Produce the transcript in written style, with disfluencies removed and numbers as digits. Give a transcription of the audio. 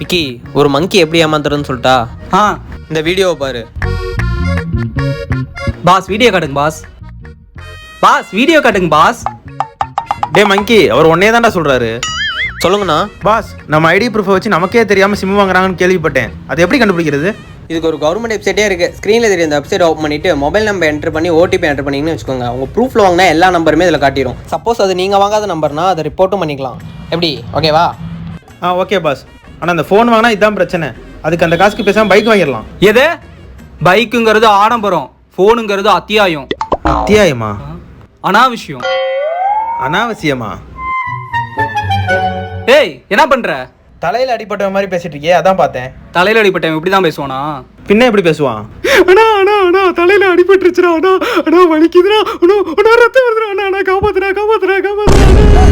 விக்கி, ஒரு மங்கி எப்படி ஏமாத்துறதுன்னு சொல்லிட்டா? இந்த வீடியோவை பாரு. பாஸ் வீடியோ காட்டுங்க பாஸ். பாஸ் வீடியோ காட்டுங்க பாஸ். டே மங்கி, அவர் ஒன்னே தான்டா சொல்றாரு. சொல்லுங்கண்ணா. பாஸ், நம்ம ஐடி ப்ரூஃபை வச்சு நமக்கே தெரியாம சிம் வாங்குறாங்கன்னு கேள்விப்பட்டேன். அது எப்படி கண்டுபிடிக்கிறது? இதுக்கு ஒரு கவர்மெண்ட் வெப்சைட்டே இருக்குது. ஸ்க்ரீனில் தெரிய இந்த வெப்சைட் ஓப்பன் பண்ணிவிட்டு மொபைல் நம்பர் என்ட்ரு பண்ணி ஓடிபி என்ட்ரு பண்ணிங்கன்னு வச்சுக்கோங்க. உங்கள் ப்ரூஃபில் வாங்கினா எல்லா நம்பருமே இதில் காட்டிடும். சப்போஸ் அது நீங்கள் வாங்காத நம்பர்னா அதை ரிப்போர்ட்டும் பண்ணிக்கலாம். எப்படி? ஓகேவா? Okay boss. ஆனால் அந்த ஃபோன் வாங்கினா இதுதான் பிரச்சனை. அதுக்கு அந்த காசுக்கு பேசாமல் பைக் வாங்கிடலாம். எது? பைக்குங்கிறது ஆடம்பரம், ஃபோனுங்கிறது அத்தியாயம். அத்தியாயமா? அனாவசியம். அனாவசியமா? ஏய், என்ன பண்ற? தலையில அடிப்பட்ட மாதிரி பேசிட்டு இருக்கியே, அதான் பார்த்தேன். தலையில அடிப்பட்டவன் இப்படி தான் பேசுவானா? பின்ன எப்படி பேசுவான்? அண்ணா அண்ணா அண்ணா தலையில அடிபட்டுருச்சுடா அண்ணா, அண்ணா வலிக்குதுடா, அண்ணா அண்ணா ரத்தம் வருதுடா, அண்ணா அண்ணா காப்பாத்துடா காப்பாத்துடா காப்பாத்துடா.